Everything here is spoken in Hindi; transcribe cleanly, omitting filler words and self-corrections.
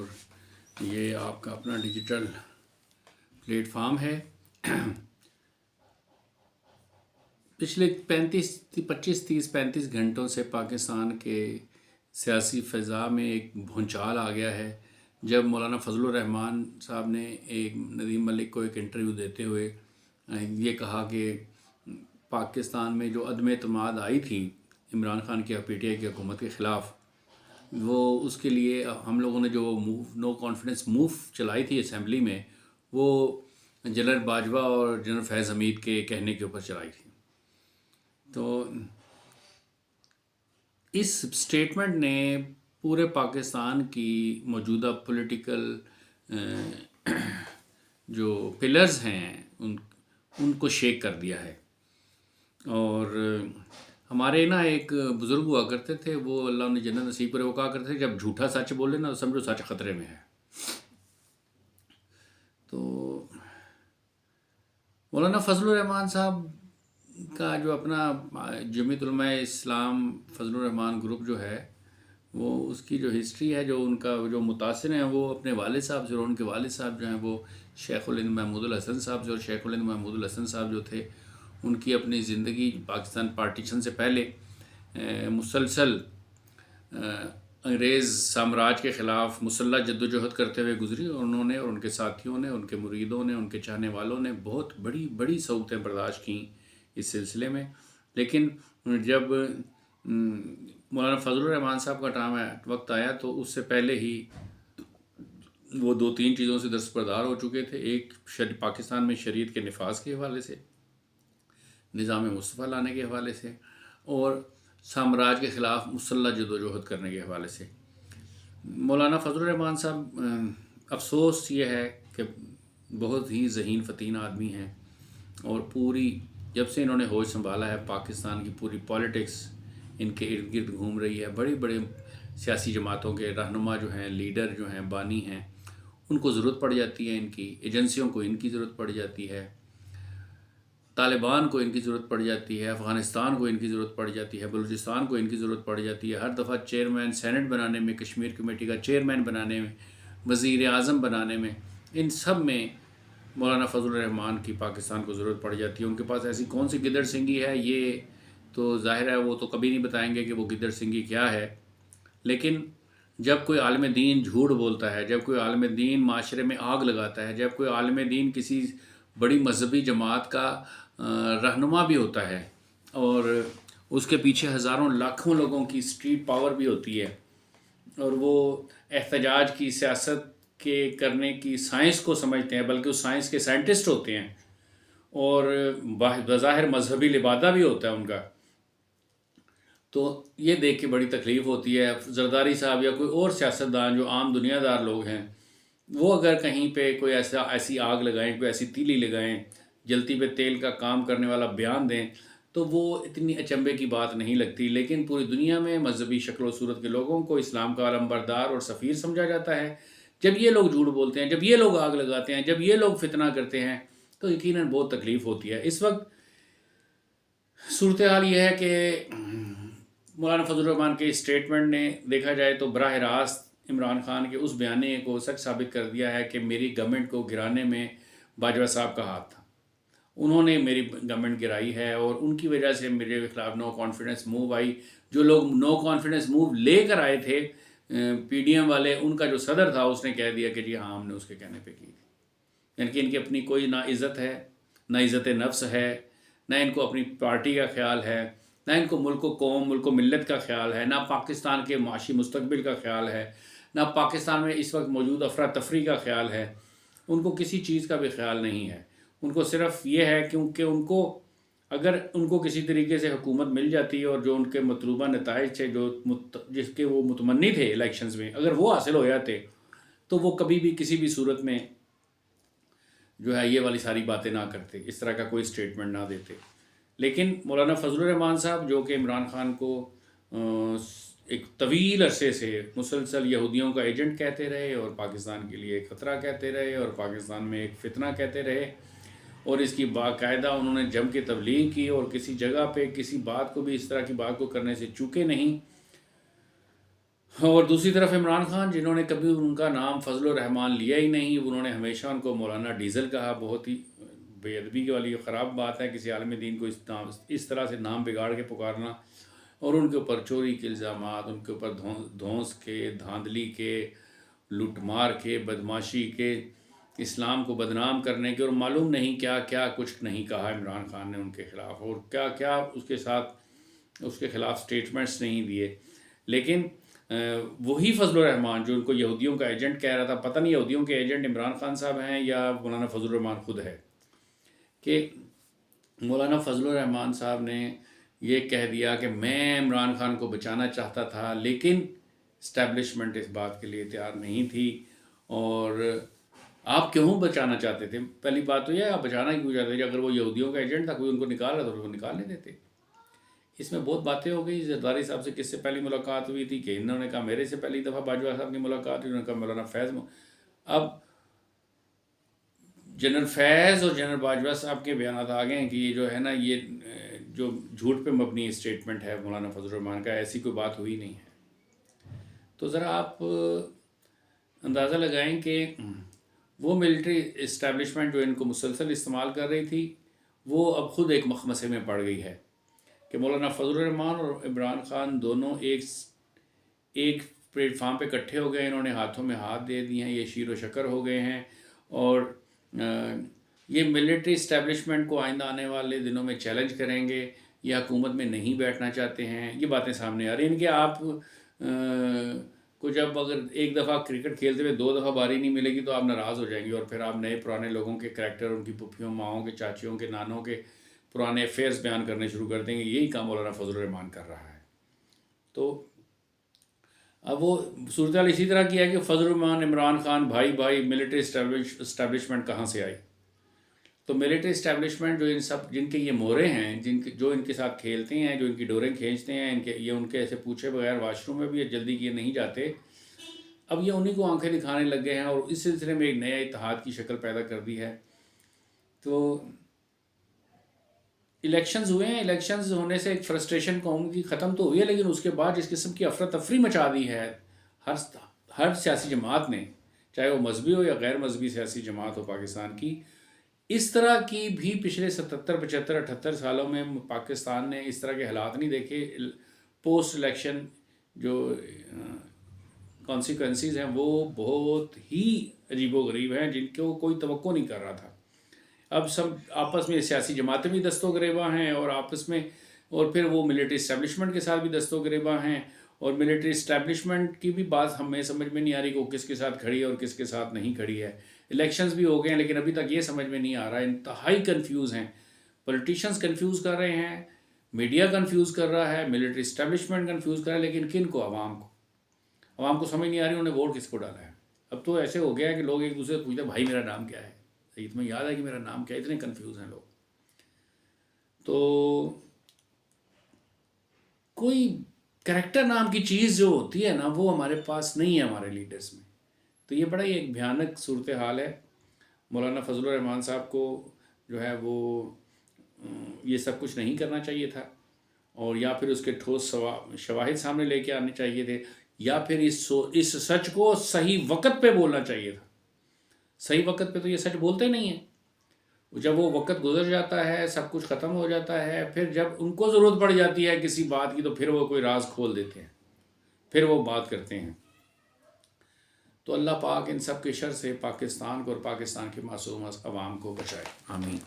और ये आपका अपना डिजिटल प्लेटफॉर्म है। पिछले 25 30 35 घंटों से पाकिस्तान के सियासी फ़ज़ा में एक भूचाल आ गया है, जब मौलाना फजलुर रहमान साहब ने एक नदीम मलिक को एक इंटरव्यू देते हुए ये कहा कि पाकिस्तान में जो अदम एतमाद आई थी इमरान खान की पीटीआई की हुकूमत के ख़िलाफ़, वो उसके लिए हम लोगों ने जो नो कॉन्फिडेंस मूव चलाई थी असम्बली में, वो जनरल बाजवा और जनरल फैज़ हमीद के कहने के ऊपर चलाई थी। तो इस स्टेटमेंट ने पूरे पाकिस्तान की मौजूदा पॉलिटिकल जो पिलर्स हैं उनको शेक कर दिया है। और हमारे ना एक बुज़ुर्ग हुआ करते थे, वो अल्लाह ने जन्नत नसीब करे, वो कहा करते थे जब झूठा सच बोले ना तो समझो सच ख़तरे में है। तो मौलाना फजलुर रहमान साहब का जो अपना जमीयत उलमा इस्लाम फजलुर रहमान ग्रुप जो है, वो उसकी जो हिस्ट्री है, जो उनका जो मुतासिर हैं, वो अपने वालिद साहब से, और उनके वालिद साहब जो हैं वो शेखुल हिंद महमूदुल हसन साहब से, और शेखुल हिंद महमूदुल हसन साहब जो थे उनकी अपनी ज़िंदगी पाकिस्तान पार्टीशन से पहले मुसलसल अंग्रेज़ साम्राज्य के ख़िलाफ़ मुसल्लह जद्दोजहद करते हुए गुज़री, और उन्होंने और उनके साथियों ने, उनके मुरीदों ने, उनके चाहने वालों ने बहुत बड़ी बड़ी सऊक़तें बर्दाश्त की इस सिलसिले में। लेकिन जब मौलाना फजलुर रहमान साहब का वक्त आया तो उससे पहले ही वो 2-3 चीज़ों से दस्तबरदार हो चुके थे। एक, पाकिस्तान में शरीयत के नफाज के हवाले से, निज़ाम मुस्तफ़ा लाने के हवाले से, और साम्राज्य के ख़िलाफ़ मुसल्लह जदोजहद करने के हवाले से। मौलाना फजलुर रहमान साहब, अफसोस ये है कि बहुत ही ज़हीन फ़तीन आदमी हैं, और पूरी जब से इन्होंने होश संभाला है पाकिस्तान की पूरी पॉलिटिक्स इनके इर्द गिर्द घूम रही है। बड़े बड़े सियासी जमातों के रहनुमा जो हैं, लीडर जो हैं, बानी हैं, उनको ज़रूरत पड़ जाती है इनकी, एजेंसियों को इनकी ज़रूरत पड़ जाती है, तालिबान को इनकी ज़रूरत पड़ जाती है, अफ़गानिस्तान को इनकी ज़रूरत पड़ जाती है, बलूचिस्तान को इनकी ज़रूरत पड़ जाती है। हर दफ़ा चेयरमैन सेनेट बनाने में, कश्मीर कमेटी का चेयरमैन बनाने में, वज़ीर आज़म बनाने में, इन सब में मौलाना फजलुर रहमान की पाकिस्तान को ज़रूरत पड़ जाती है। उनके पास ऐसी कौन सी गिदड़ सिंगी है, ये तो ज़ाहिर है वो तो कभी नहीं बताएंगे कि वो गिदड़ सिंगी क्या है। लेकिन जब कोई आलिम दीन झूठ बोलता है, जब कोई आलिम दीन माशरे में आग लगाता है, जब कोई आलिम दीन किसी बड़ी मजहबी जमात का रहनुमा भी होता है, और उसके पीछे हज़ारों लाखों लोगों की स्ट्रीट पावर भी होती है, और वो एहतजाज की सियासत के करने की साइंस को समझते हैं, बल्कि उस साइंस के साइंटिस्ट होते हैं, और बज़ाहिर मजहबी लिबादा भी होता है उनका, तो ये देख के बड़ी तकलीफ़ होती है। जरदारी साहब या कोई और सियासतदान जो आम दुनियादार लोग हैं, वो अगर कहीं पे कोई ऐसी आग लगाएं, कोई ऐसी तीली लगाएं, जलती पे तेल का काम करने वाला बयान दें, तो वो इतनी अचंभे की बात नहीं लगती। लेकिन पूरी दुनिया में मजहबी शक्ल सूरत के लोगों को इस्लाम का अलंबरदार और सफ़ीर समझा जाता है। जब ये लोग झूठ बोलते हैं, जब ये लोग आग लगाते हैं, जब ये लोग फितना करते हैं, तो यकीनन बहुत तकलीफ़ होती है। इस वक्त सूरत हाल ये है कि मौलाना फजलुर रहमान के स्टेटमेंट ने देखा जाए तो बराह रास्त इमरान खान के उस बयाने को सच साबित कर दिया है कि मेरी गवर्नमेंट को गिराने में बाजवा साहब का हाथ था। उन्होंने मेरी गवर्नमेंट गिराई है, और उनकी वजह से मेरे खिलाफ नो कॉन्फिडेंस मूव आई। जो लोग नो कॉन्फिडेंस मूव लेकर आए थे पीडीएम वाले, उनका जो सदर था उसने कह दिया कि जी हाँ, हमने उसके कहने पे की थी। यानी कि इनकी अपनी कोई ना इज़्ज़त है, ना इज़्ज़त नफ्स है, ना इनको अपनी पार्टी का ख्याल है, ना इनको मुल्क कौम, मुल्क मिल्लत का ख्याल है, ना पाकिस्तान के माशी मुस्तकबिल का ख्याल है, ना पाकिस्तान में इस वक्त मौजूद अफरा तफरी का ख्याल है। उनको किसी चीज़ का भी ख्याल नहीं है। उनको सिर्फ़ ये है क्योंकि उनको अगर उनको किसी तरीके से हुकूमत मिल जाती है, और जो उनके मतलूबा नताइज थे, जिसके वो मुतमन्नी थे इलेक्शंस में, अगर वो हासिल हो जाते तो वो कभी भी किसी भी सूरत में जो है ये वाली सारी बातें ना करते, इस तरह का कोई स्टेटमेंट ना देते। लेकिन मौलाना फजलुर रहमान साहब, जो कि इमरान खान को एक तवील अरसे से मुसलसल यहूदियों का एजेंट कहते रहे, और पाकिस्तान के लिए एक ख़तरा कहते रहे, और पाकिस्तान में एक फितना कहते रहे, और इसकी बाकायदा उन्होंने जम के तबलीग की, और किसी जगह पे किसी बात को भी इस तरह की बात को करने से चूके नहीं। और दूसरी तरफ इमरान खान, जिन्होंने कभी उनका नाम फजल रहमान लिया ही नहीं, उन्होंने हमेशा उनको मौलाना डीज़ल कहा। बहुत ही बेअदबी वाली ख़राब बात है किसी आलिम दीन को इस तरह से नाम बिगाड़ के पुकारना। और उनके ऊपर चोरी के इल्ज़ामात, उनके ऊपर धौंस के, धांधली के, लूटमार के, बदमाशी के, इस्लाम को बदनाम करने के, और मालूम नहीं क्या क्या कुछ नहीं कहा इमरान खान ने उनके ख़िलाफ़, और क्या क्या उसके ख़िलाफ़ स्टेटमेंट्स नहीं दिए। लेकिन वही फजल रहमान जो उनको यहूदियों का एजेंट कह रहा था, पता नहीं यहूदियों के एजेंट इमरान खान साहब हैं या मौलाना फजल रहमान खुद है, कि मौलाना फजल रहमान साहब ने ये कह दिया कि मैं इमरान खान को बचाना चाहता था, लेकिन इस्टेब्लिशमेंट इस बात के लिए तैयार नहीं थी। और आप क्यों बचाना चाहते थे? पहली बात तो यह, आप बचाना क्यों चाहते थे? अगर वो यहूदियों का एजेंट था, कोई उनको निकाल रहा था, उनको निकालने देते। इसमें बहुत बातें हो गई। जरदारी साहब से किससे पहली मुलाकात हुई थी, कि इन्होंने कहा मेरे से पहली दफ़ा बाजवा साहब की मुलाकात हुई, उन्होंने कहा मौलाना फैज़। अब जनरल फैज़ और जनरल बाजवा साहब के बयान आ गए हैं कि ये जो है ना, ये जो झूठ पे मबनी स्टेटमेंट है मौलाना फजल रहमान का, ऐसी कोई बात हुई नहीं है। तो ज़रा आप अंदाज़ा लगाएं कि वो मिलिट्री इस्टेब्लिशमेंट जो इनको मुसलसल इस्तेमाल कर रही थी, वो अब ख़ुद एक मखमसे में पड़ गई है कि मौलाना फजल रहमान और इमरान खान दोनों एक प्लेटफार्म पे इकट्ठे हो गए। इन्होंने हाथों में हाथ दे दिए हैं, ये शीर व शकर हो गए हैं, और ये मिलिट्री इस्टेब्लिशमेंट को आइंदा आने वाले दिनों में चैलेंज करेंगे, या हुकूमत में नहीं बैठना चाहते हैं। ये बातें सामने आ रही हैं इनके। आप को जब अगर एक दफ़ा क्रिकेट खेलते हुए 2 दफ़ा बारी नहीं मिलेगी तो आप नाराज़ हो जाएंगे, और फिर आप नए पुराने लोगों के करैक्टर, उनकी पुप्पियों, माओं के, चाचियों के, नानों के पुराने अफेयर्स बयान करने शुरू कर देंगे। यही काम मौलाना फजल रहमान कर रहा है। तो अब वो सूरत हाल इसी तरह की है कि फजल रहमान, इमरान खान भाई भाई, मिलिट्री इस्टेब्लिशमेंट कहाँ से आई? तो मिलिट्री इस्टेब्लिशमेंट जो इन सब, जिनके ये मोहरे हैं, जो इनके साथ खेलते हैं, जो इनकी डोरें खींचते हैं, ये उनके ऐसे पूछे बगैर वाशरूम में भी जल्दी किए नहीं जाते, अब ये उन्हीं को आंखें दिखाने लग गए हैं, और इस सिलसिले में एक नया इत्तेहाद की शक्ल पैदा कर दी है। तो इलेक्शंस हुए हैं, इलेक्शंस होने से एक फ्रस्ट्रेशन कौम की ख़त्म तो हुई है, लेकिन उसके बाद जिस किस्म की अफरा तफरी मचा दी है हर सियासी जमात ने, चाहे वो मजहबी हो या गैर मजहबी सियासी जमात हो पाकिस्तान की, इस तरह की भी पिछले 77, 75, 78 सालों में पाकिस्तान ने इस तरह के हालात नहीं देखे। पोस्ट इलेक्शन जो कॉन्सिक्वेंसीज हैं वो बहुत ही अजीबोगरीब हैं, जिनको कोई तवक्को नहीं कर रहा था। अब सब आपस में सियासी जमातें भी दस्तोगरेबा हैं, और आपस में, और फिर वो मिलिट्री इस्टेब्लिशमेंट के साथ भी दस्तोगरेबा हैं, और मिलिट्री इस्टेब्लिशमेंट की भी बात हमें समझ में नहीं आ रही कि वो किसके साथ खड़ी है और किसके साथ नहीं खड़ी है। इलेक्शंस भी हो गए हैं, लेकिन अभी तक ये समझ में नहीं आ रहा है। इंतहाई कन्फ्यूज़ हैं, पॉलिटिशियंस कन्फ्यूज़ कर रहे हैं, मीडिया कन्फ्यूज़ कर रहा है, मिलिट्री इस्टेब्लिशमेंट कन्फ्यूज़ कर रहा है, लेकिन किन को? आवाम को समझ नहीं आ रही उन्हें वोट किसको डाला है। अब तो ऐसे हो गया है कि लोग एक दूसरे से पूछते हैं भाई मेरा नाम क्या है, तुम्हें याद है कि मेरा नाम क्या है? इतने कन्फ्यूज़ हैं लोग। तो कोई करैक्टर नाम की चीज़ जो होती है ना, वो हमारे पास नहीं है हमारे लीडर्स में। तो ये बड़ा ही एक भयानक सूरत हाल है। मौलाना फजल रहमान साहब को जो है वो ये सब कुछ नहीं करना चाहिए था, और या फिर उसके ठोस शवाहिद सामने लेके आने चाहिए थे, या फिर इस सच को सही वक्त पे बोलना चाहिए था। सही वक्त पे तो ये सच बोलते नहीं हैं। जब वो वक्त गुजर जाता है, सब कुछ ख़त्म हो जाता है, फिर जब उनको ज़रूरत पड़ जाती है किसी बात की, तो फिर वो कोई राज खोल देते हैं, फिर वो बात करते हैं। तो अल्लाह पाक इन सब के शर से पाकिस्तान को और पाकिस्तान के मासूम अवाम को बचाए। आमीन।